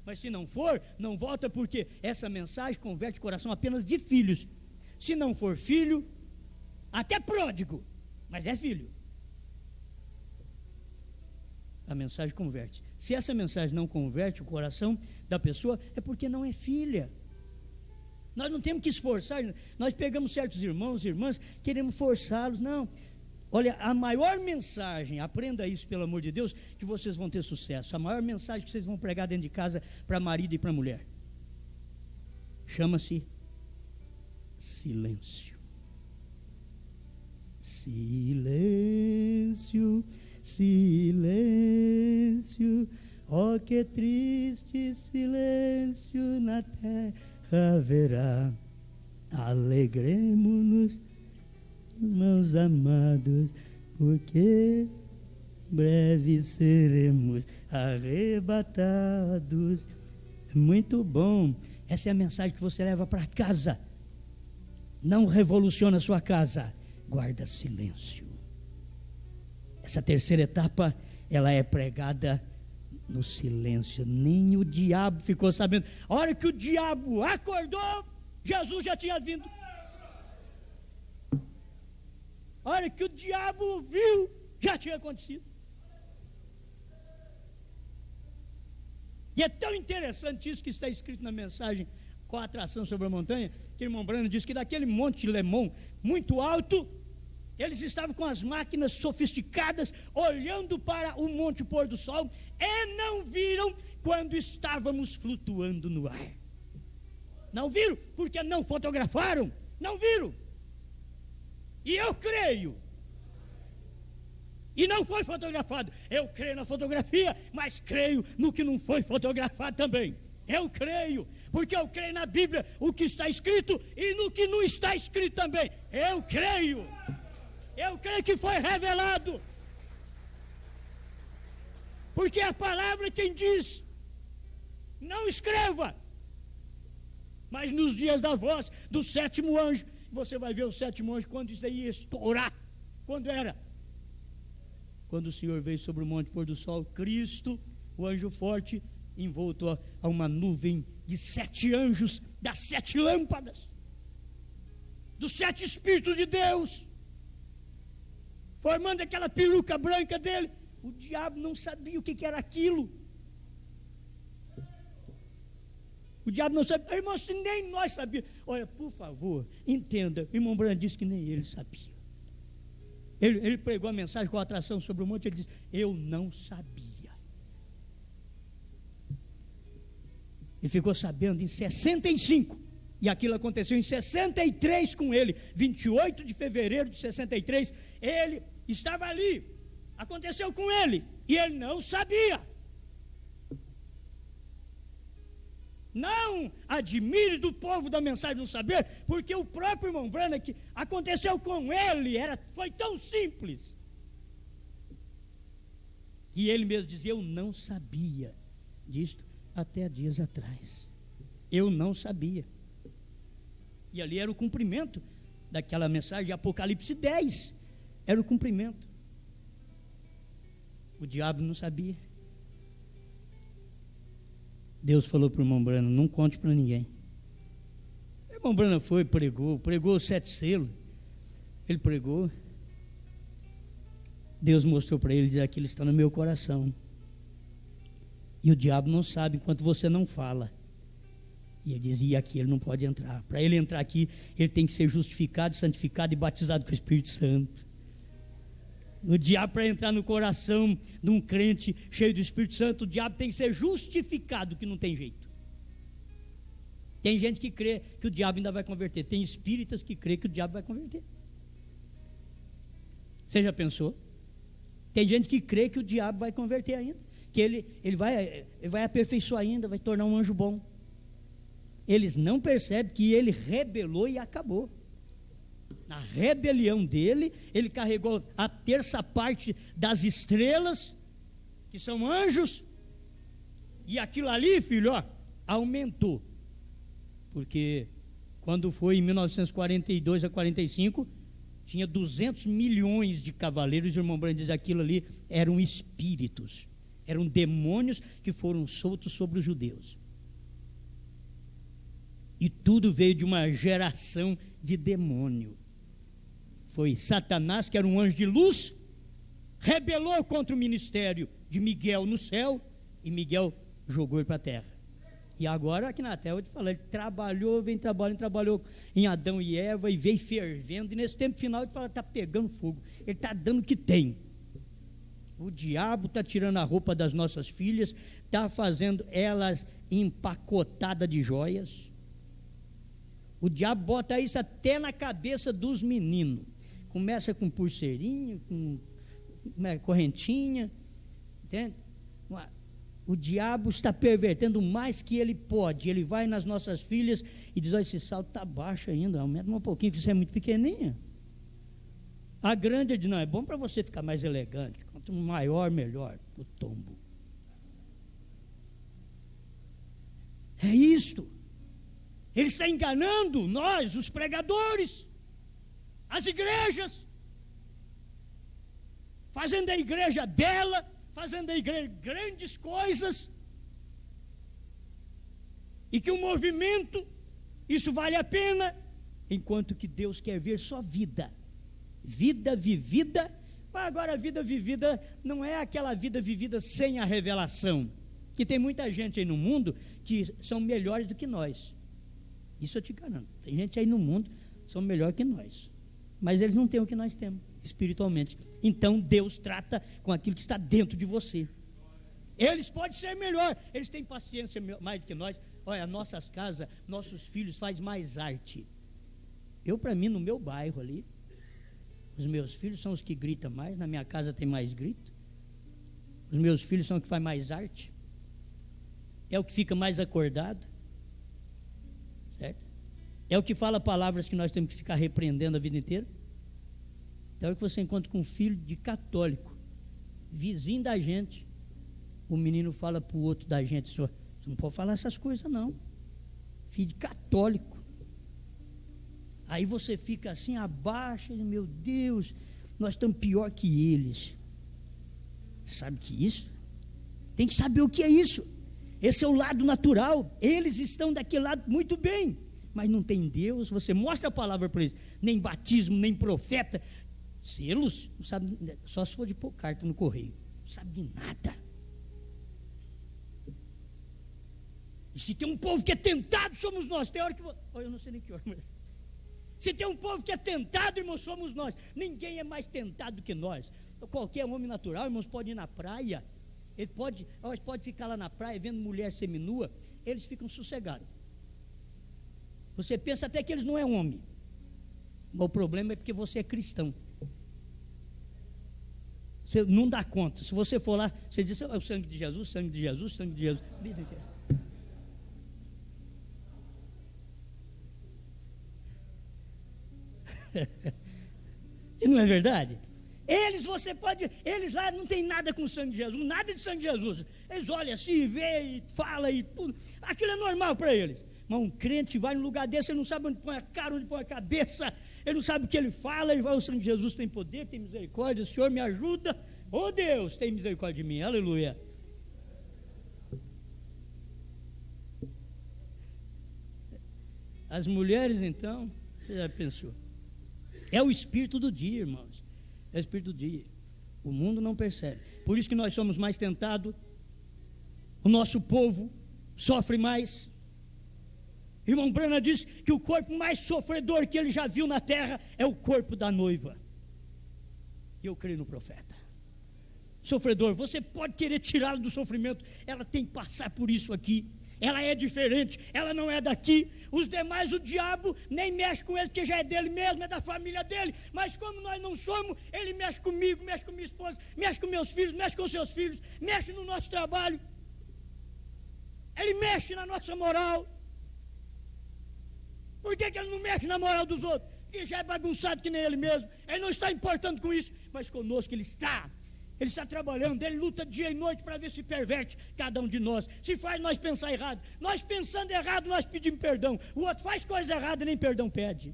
Mas se não for, não volta, porque essa mensagem converte o coração apenas de filhos. Se não for filho, até pródigo, mas é filho. A mensagem converte. Se essa mensagem não converte o coração da pessoa, é porque não é filha. Nós não temos que esforçar. Nós pegamos certos irmãos e irmãs, queremos forçá-los. Não. Olha, a maior mensagem, aprenda isso pelo amor de Deus, que vocês vão ter sucesso. A maior mensagem que vocês vão pregar dentro de casa para marido e para mulher, chama-se silêncio. Silêncio, silêncio, oh que triste silêncio na terra haverá. Alegremo-nos, meus amados, porque breve seremos arrebatados. Muito bom. Essa é a mensagem que você leva para casa. Não revoluciona a sua casa, guarda silêncio. Essa terceira etapa, ela é pregada no silêncio. Nem o diabo ficou sabendo. A hora que o diabo acordou, Jesus já tinha vindo. A hora que o diabo viu, já tinha acontecido. E é tão interessante isso que está escrito na mensagem com a atração sobre a montanha, que o irmão Brano diz que daquele monte Lemon muito alto, eles estavam com as máquinas sofisticadas, olhando para o monte pôr do sol, e não viram quando estávamos flutuando no ar. Não viram, porque não fotografaram. Não viram. E eu creio. E não foi fotografado. Eu creio na fotografia, mas creio no que não foi fotografado também. Eu creio, porque eu creio na Bíblia, o que está escrito, e no que não está escrito também. Eu creio. Eu creio que foi revelado. Porque a palavra quem diz, não escreva. Mas nos dias da voz do sétimo anjo, você vai ver o sétimo anjo quando isso daí ia estourar. Quando era? Quando o Senhor veio sobre o monte pôr do sol, Cristo, o anjo forte, envolto a uma nuvem de 7 anjos, das 7 lâmpadas, dos 7 Espíritos de Deus, formando aquela peruca branca dele. O diabo não sabia o que era aquilo. O diabo não sabia. Irmão, se nem nós sabíamos. Olha, por favor, entenda. O irmão Branham disse que nem ele sabia. Ele pregou a mensagem com a atração sobre o monte. Ele disse: eu não sabia. Ele ficou sabendo em 65. E aquilo aconteceu em 63 com ele. 28 de fevereiro de 63. Ele estava ali. Aconteceu com ele. E ele não sabia. Não admire do povo da mensagem não saber, porque o próprio irmão Branham, que aconteceu com ele, foi tão simples, que ele mesmo dizia: eu não sabia disto até dias atrás. Eu não sabia. E ali era o cumprimento daquela mensagem de Apocalipse 10. Era o cumprimento. O diabo não sabia. Deus falou para o irmão Branham: não conte para ninguém. O irmão Branham foi, pregou os 7 selos. Ele pregou. Deus mostrou para ele, diz: aquilo está no meu coração. E o diabo não sabe enquanto você não fala. E ele dizia: aqui ele não pode entrar. Para ele entrar aqui, ele tem que ser justificado, santificado e batizado com o Espírito Santo. O diabo, para entrar no coração de um crente cheio do Espírito Santo, o diabo tem que ser justificado, que não tem jeito. Tem gente que crê que o diabo ainda vai converter. Tem espíritas que crê que o diabo vai converter. Você já pensou? Tem gente que crê que o diabo vai converter ainda, que ele vai aperfeiçoar ainda, vai tornar um anjo bom. Eles não percebem que ele rebelou e acabou. Na rebelião dele, ele carregou a terça parte das estrelas, que são anjos, e aquilo ali, filho, aumentou. Porque quando foi em 1942 a 45, tinha 200 milhões de cavaleiros. O irmão Branham diz: aquilo ali eram espíritos, eram demônios que foram soltos sobre os judeus. E tudo veio de uma geração de demônio. Foi Satanás, que era um anjo de luz, rebelou contra o ministério de Miguel no céu, e Miguel jogou ele para a terra. E agora aqui na terra, eu vou te falar, ele trabalhou em Adão e Eva, e veio fervendo, e nesse tempo final ele fala: está pegando fogo, ele está dando o que tem. O diabo está tirando a roupa das nossas filhas, está fazendo elas empacotadas de joias. O diabo bota isso até na cabeça dos meninos. Começa com pulseirinha, com correntinha, entende? O diabo está pervertendo mais que ele pode. Ele vai nas nossas filhas e diz: olha, esse salto está baixo ainda, aumenta um pouquinho, que você é muito pequenininha. A grande, ele diz: não, é bom para você ficar mais elegante, quanto maior, melhor, o tombo. É isto. Ele está enganando nós, os pregadores, as igrejas, fazendo a igreja bela, fazendo a igreja grandes coisas, e que o movimento, isso vale a pena, enquanto que Deus quer ver só vida vivida. Mas agora a vida vivida não é aquela vida vivida sem a revelação, que tem muita gente aí no mundo que são melhores do que nós. Isso eu te garanto. Tem gente aí no mundo que são melhor que nós, mas eles não têm o que nós temos espiritualmente. Então Deus trata com aquilo que está dentro de você. Eles podem ser melhor, eles têm paciência mais do que nós. Olha, nossas casas, nossos filhos fazem mais arte. Para mim, no meu bairro ali, os meus filhos são os que gritam mais. Na minha casa tem mais grito. Os meus filhos são os que fazem mais arte. É o que fica mais acordado. Certo? É o que fala palavras que nós temos que ficar repreendendo a vida inteira. Então é o que você encontra com um filho de católico, vizinho da gente, o menino fala para o outro da gente: senhor, você não pode falar essas coisas não, filho de católico. Aí você fica assim, abaixa, meu Deus, nós estamos pior que eles. Sabe que isso? Tem que saber o que é isso. Esse é o lado natural. Eles estão daquele lado muito bem, mas não tem Deus. Você mostra a palavra para eles, nem batismo, nem profeta, selos, não sabe, só se for de pôr carta no correio, não sabe de nada. E se tem um povo que é tentado, somos nós. Tem hora que eu não sei nem que hora, mas se tem um povo que é tentado, irmãos, somos nós. Ninguém é mais tentado do que nós. Qualquer homem natural, irmãos, pode ir na praia, ele pode ficar lá na praia vendo mulher seminua, eles ficam sossegados. Você pensa até que eles não é homem, mas o problema é porque você é cristão. Você não dá conta. Se você for lá, você diz: é o sangue de Jesus, sangue de Jesus, sangue de Jesus. E não é verdade? Eles lá não tem nada com o sangue de Jesus, nada de sangue de Jesus. Eles olham assim, vê e fala e tudo. Aquilo é normal para eles. Mas um crente vai num lugar desse, ele não sabe onde põe a cara, onde põe a cabeça, ele não sabe o que ele fala, e vai: o sangue de Jesus tem poder, tem misericórdia, o Senhor me ajuda. Oh Deus, tem misericórdia de mim, aleluia. As mulheres então, você já pensou? É o espírito do dia, irmãos. É o espírito do dia. O mundo não percebe. Por isso que nós somos mais tentados. O nosso povo sofre mais. Irmão Branham diz que o corpo mais sofredor que ele já viu na terra é o corpo da noiva. E eu creio no profeta. Sofredor, você pode querer tirá-la do sofrimento, ela tem que passar por isso aqui. Ela é diferente, ela não é daqui. Os demais, o diabo nem mexe com ele, porque já é dele mesmo, é da família dele. Mas como nós não somos, ele mexe comigo, mexe com minha esposa, mexe com meus filhos, mexe com seus filhos, mexe no nosso trabalho. Ele mexe na nossa moral. Por que ele não mexe na moral dos outros? Porque já é bagunçado que nem ele mesmo. Ele não está importando com isso, mas conosco ele está. Ele está trabalhando, ele luta dia e noite para ver se perverte cada um de nós, se faz nós pensar errado. Nós pensando errado, nós pedimos perdão. O outro faz coisa errada e nem perdão pede.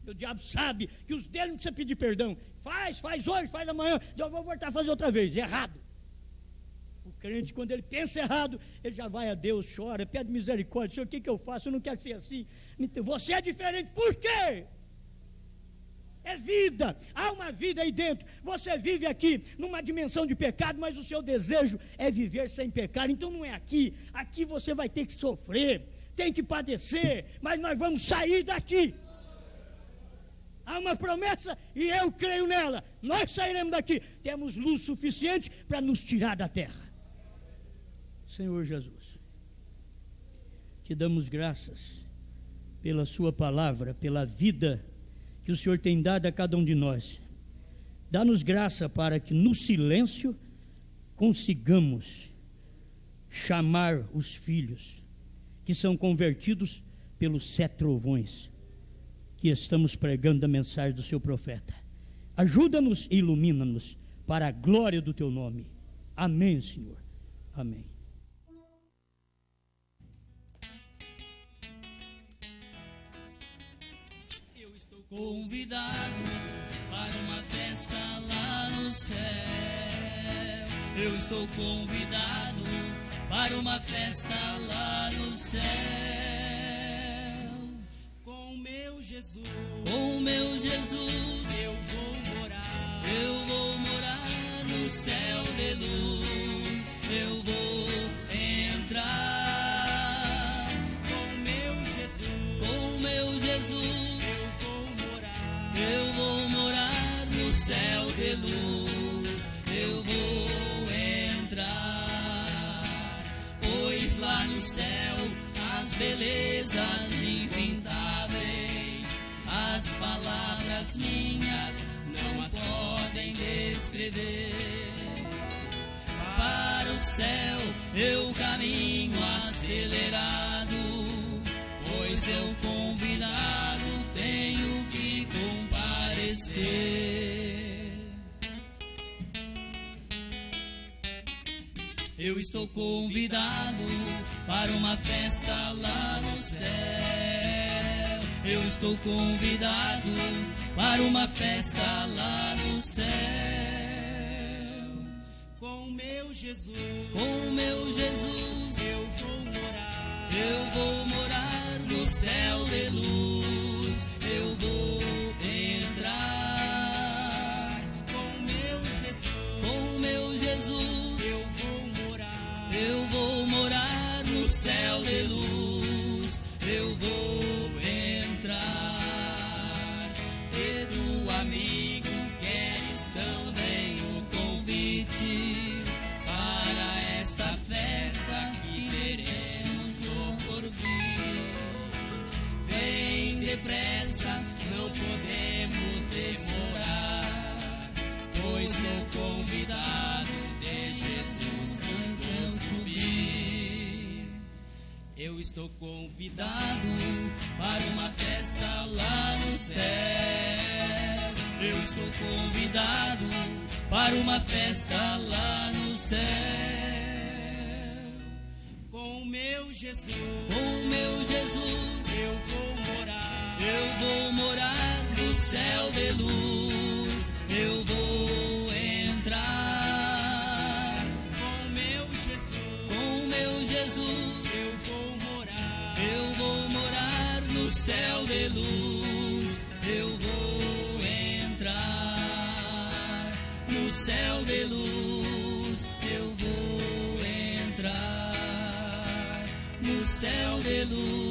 O diabo sabe que os dele não precisa pedir perdão. Faz hoje, faz amanhã, eu vou voltar a fazer outra vez, errado. O crente, quando ele pensa errado, ele já vai a Deus, chora, pede misericórdia. Senhor, o que eu faço? Eu não quero ser assim. Você é diferente, por quê? É vida, há uma vida aí dentro. Você vive aqui numa dimensão de pecado, mas o seu desejo é viver sem pecar. Então não é aqui. Aqui você vai ter que sofrer, tem que padecer, mas nós vamos sair daqui. Há uma promessa e eu creio nela. Nós sairemos daqui. Temos luz suficiente para nos tirar da terra. Senhor Jesus, te damos graças pela sua palavra, pela vida que o Senhor tem dado a cada um de nós. Dá-nos graça para que no silêncio consigamos chamar os filhos que são convertidos pelos 7 trovões que estamos pregando da mensagem do seu profeta. Ajuda-nos e ilumina-nos para a glória do teu nome. Amém, Senhor. Amém. Convidado para uma festa lá no céu. Eu estou convidado para uma festa lá no céu. Com meu Jesus, eu vou morar no céu de luz. Eu vou entrar com meu Jesus. Eu vou morar no céu de luz, eu vou entrar, pois lá no céu as belezas infindáveis, as palavras minhas não as podem descrever. Para o céu eu caminho acelerado, pois eu convidado tenho que comparecer. Eu estou convidado para uma festa lá no céu. Eu estou convidado para uma festa lá no céu. Com meu Jesus, eu vou morar. Eu vou morar no céu de luz. Eu vou entrar. Com meu Jesus, eu vou morar no céu de luz. Eu vou entrar. E do amigo queres também o convite para esta festa que teremos no porvir. Vem depressa, não podemos demorar, pois sou convidado de Jesus quando subir. Eu estou convidado para uma festa lá no céu. Eu estou convidado para uma festa lá no céu. Com meu Jesus, eu vou morar. Eu vou morar no céu de luz. Eu vou entrar. Com meu Jesus, eu vou morar no céu de luz. Eu vou entrar no céu de luz. Eu vou entrar no céu de luz.